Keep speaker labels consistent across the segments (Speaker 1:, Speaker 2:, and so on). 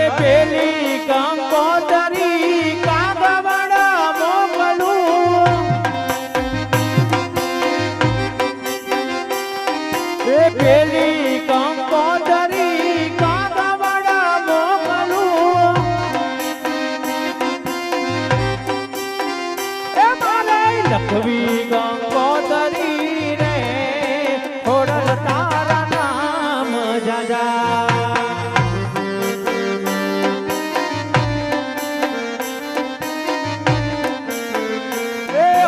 Speaker 1: અરે પેલી કંકોતરી કાગવાડા મોકલું એ પેલી કંકોતરી કાગવાડા મોકલું એ મારે લખવી કંકોતરી રે ખોડલ તારા નામ જાજા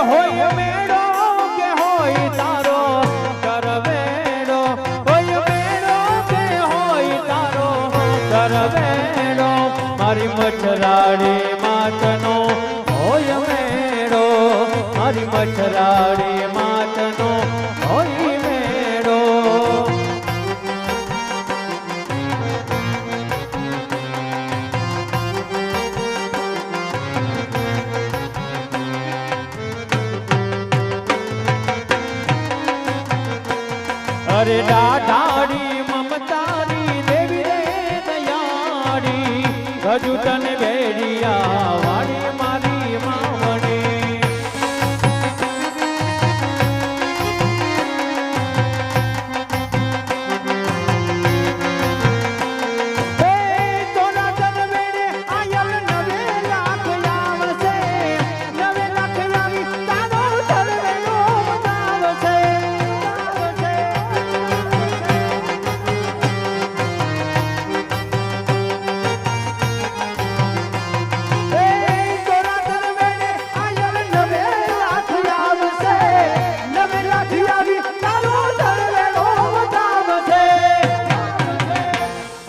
Speaker 1: હોય મેળો કે હોય તારો કરવેડો હોય મેળો કે હોય તારો કરવેડો મારી મચરાડી માતનો હોય મેળો મારી મચરાડી માતનો હોય મેળો અરે દાઢાડી મમતારી દેવી રે દયાળી હજુ તને બેડિયા વાળી મારી માવણી હે તોરા તન બેડે આયલ નવે લાખ આવશે નવે લાખ આવી તારો ધરવેલો આવશે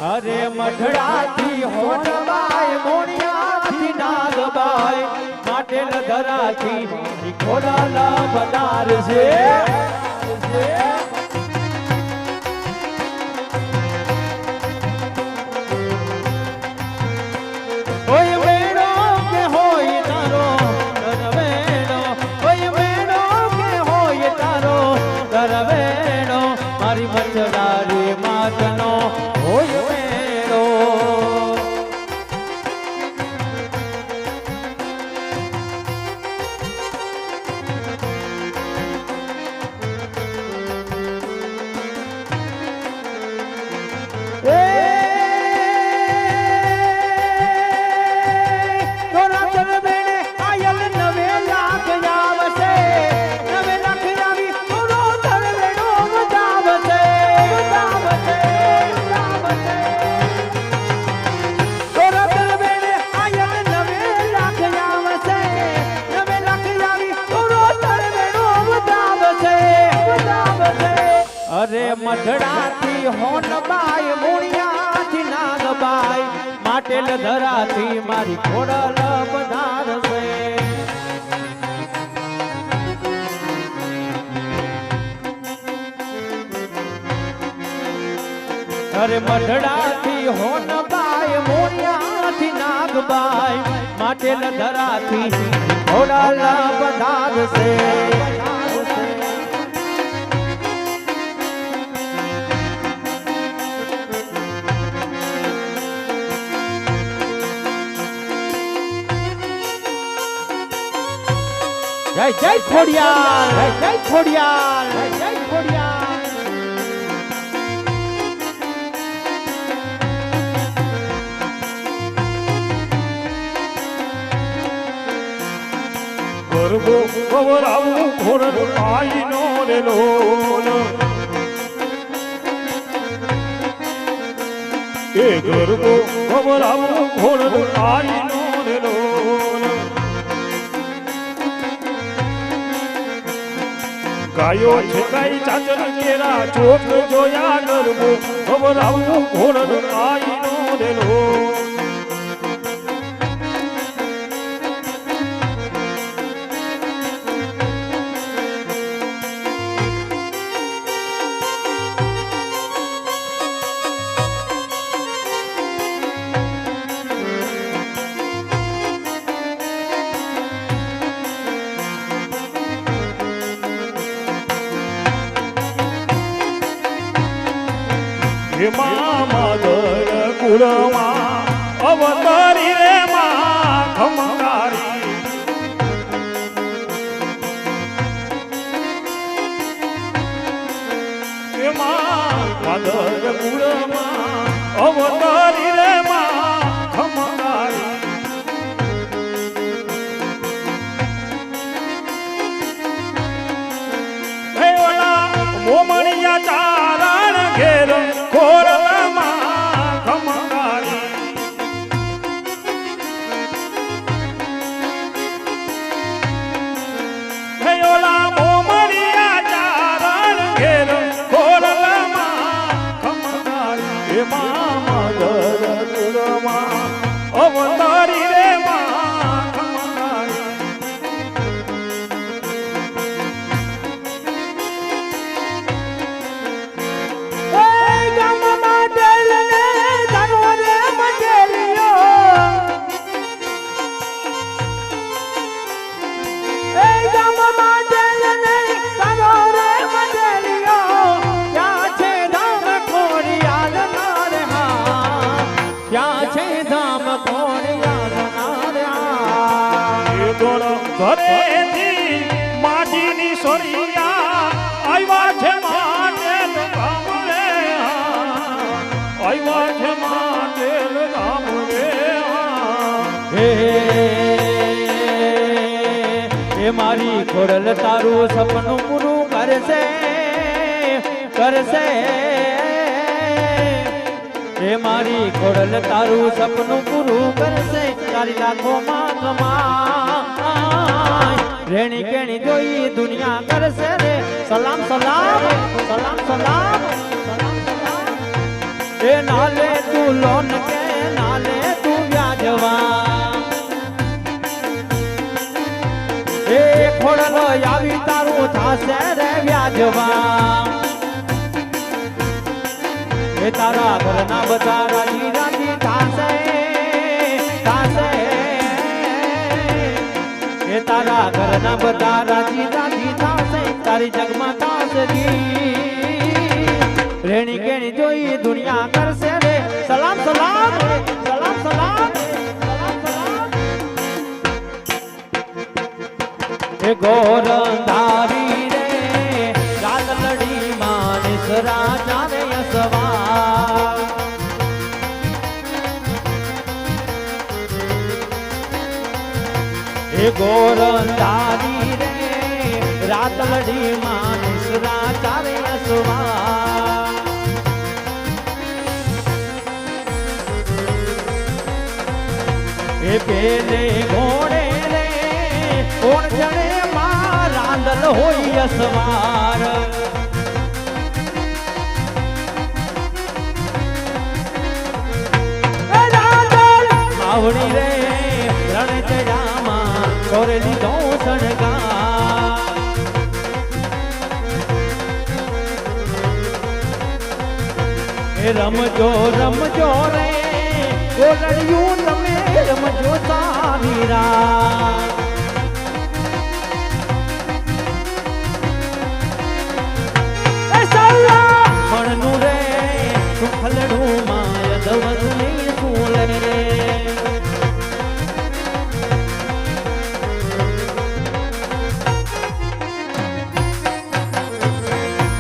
Speaker 1: અરે મઢડાથી હોનબાઈ મોણિયાથી નાગબાઈ માટેલ ધરાથી ખોડાલા બદાર છે હોય મેળો કે હોય તારો કરવેડો હોય મેળો કે હોય તારો કરવેડો મારી મચડારી માતનો હોય મેળો તોરા તન બેડે આયલ નવે લાખ આવશે નવે લાખ આવી તોરો ધરવેડો બતાવશે તોરા તન બેડે આયલ નવે લાખ આવશે નવે લાખ આવી તોરો ધરવેડો બતાવશે અરે મઢડાથી હોનબાઈ મોણિયાથી નાગબાઈ માટેલ ધરાથી મારી ખોડલ પધારશે અરે મઢડાથી હોનબાઈ મોણિયાથી નાગબાઈ માટેલ ધરાથી ખોડલ પધારશે જય જય ખોડિયાર જય જય ખોડિયાર જય જય ખોડિયાર
Speaker 2: ગરબો ગવરાવું ઘોડ આઈનો રે લોલ એ ગરબો ગવરાવું ઘોડ આઈનો રે લોલ ગાયો છે કઈ ચાચર કેરા ચોક જોયા ગરબો ગવરાવું ઘોડ આઈનો રે લોલ મામા કુળમાં અવતારી રે માં ખમકારી એમાં ભાદર પૂરમાં અવતારી રે માં ખમકારી હે ઓલા મોમણિયા ચારણ ઘેર ખોરલામાં ખમકારી હે ઓલા મોમણિયા ચારણ ઘેર ખોરલામાં ખમકારી એમાં મદર કુળમાં અવતારી રે માં ખમકારી
Speaker 1: એ ગામમાં ઢેલને ધનો રે મંડેલિયો એ ગામમાં ઢેલને ધનો રે મંડેલિયો ત્યાં છે ધામ ખોડિયાર નાર હા ત્યાં છે ધામ ખોડિયાર નાર હા
Speaker 2: એ ગોળ ઘરેથી માટીની સોરિયા આવ્યા છે માટે ગામડે આવ્યા છે માટે ગામડે
Speaker 1: એ મારી ખોડલ તારું સપનું પૂરું કરશે કરશે એ મારી ખોડલ તારું સપનું પૂરું કરશે તારી લાખો માં કમાય રેણી કેણી જોઈ દુનિયા કરશે રે સલામ સલામ સલામ સલામ સલામ સલામ એ નાલે તું લોન કે નાલે તું વ્યાજવા એ ખોડલ આવી તારું થાશે રે વ્યાજવા એ તારા ઘરના બધા રાજી રાજી થાશે થાશે એ તારા ઘરના બધા રાજી રાજી થાશે તારી જગમાં થાશે રેણી કેણી જોઈ દુનિયા કરશે રે સલામ સલામ સલામ સલામ સલામ સલામ એ ગોરંધારી રે ગાદલડી માનિસ રાજા રે યસવા એ ગોરંધારી રે રાતલડી માનિસ રાજા રે યસવા એ પેલે ઘોડે રે કોણ જણે માં રાંદલ હોય સવાર આવડી રે રણ ચડામાં છોરે લીધો સણગા એ રમજો રમજો રે ગોલડિયું તમે રમજો સાવીરા એ સલ્લા મણનું રે સુખલડું માય દવસની સુલે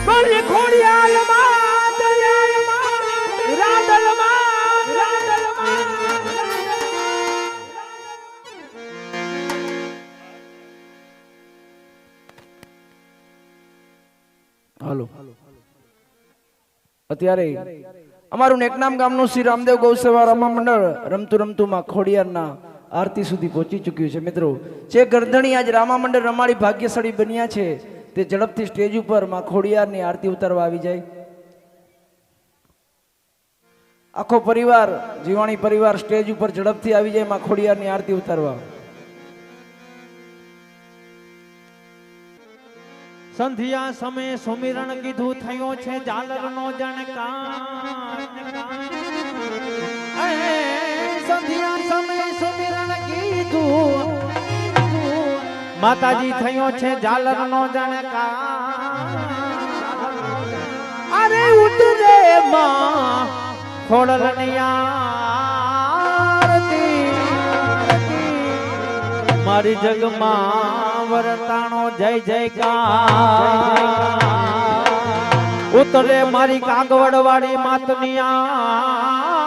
Speaker 1: બરી ખોડિયાલમાં દયાલમાં રાદલમાં રાદલમાં
Speaker 3: હાલો અત્યારે અમારું નેકનામ ગામનું શ્રી રામદેવ ગૌસેવા રમા મંડળ રમતું રમતું માં ખોડિયારના આરતી સુધી પહોંચી ચૂક્યું છે મિત્રો જે ગરધણી આજ રામા મંડળ રમાડી ભાગ્યશાળી બન્યા છે તે ઝડપથી સ્ટેજ ઉપર માં ખોડિયારની આરતી ઉતારવા આવી જાય આખો પરિવાર જીવાણી પરિવાર સ્ટેજ ઉપર ઝડપથી આવી જાય માં ખોડિયારની આરતી ઉતારવા
Speaker 1: સંધ્યા સમય સુમિરણ કીધું થયો છે ઝાલરનો જણકાર સંધ્યા સમય સુમિરણ કીધું માતાજી થયો છે ઝાલરનો જણકાર અરે ઉતરે માં ખોડલનિયા મારી જગમાં વરતાણો જય જયકાર ઉતરે મારી કાગવડ વાળી માતની આરતી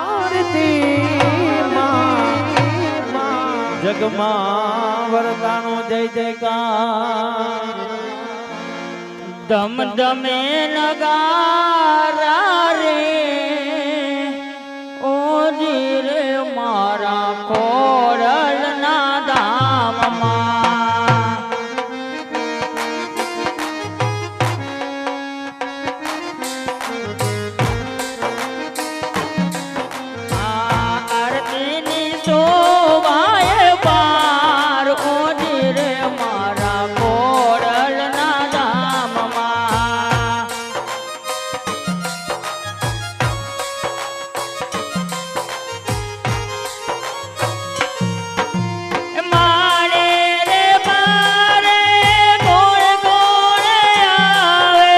Speaker 1: જગમાં વરતાણો જય જયકાર
Speaker 4: ધમ ધમે નગારા રે ઓજી રે મારા ખોડલના ધામમાં આરતીની શોભાએ પાર ઓજી રે મારા ખોડલના ધામમાં મારે રે મારે ગોળ ગોળ આવે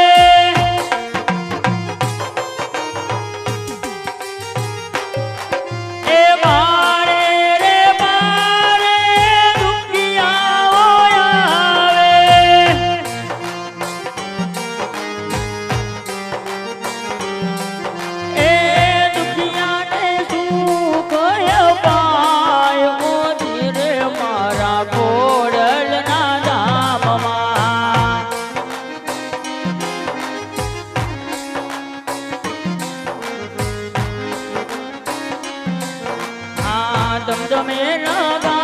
Speaker 4: એ મારે રે મારે દુખિયાઓ આવે એ દુખિયાને સુખ અપાય ઓજી રે મારા ખોડલના ધામમાં ધમધમે નગા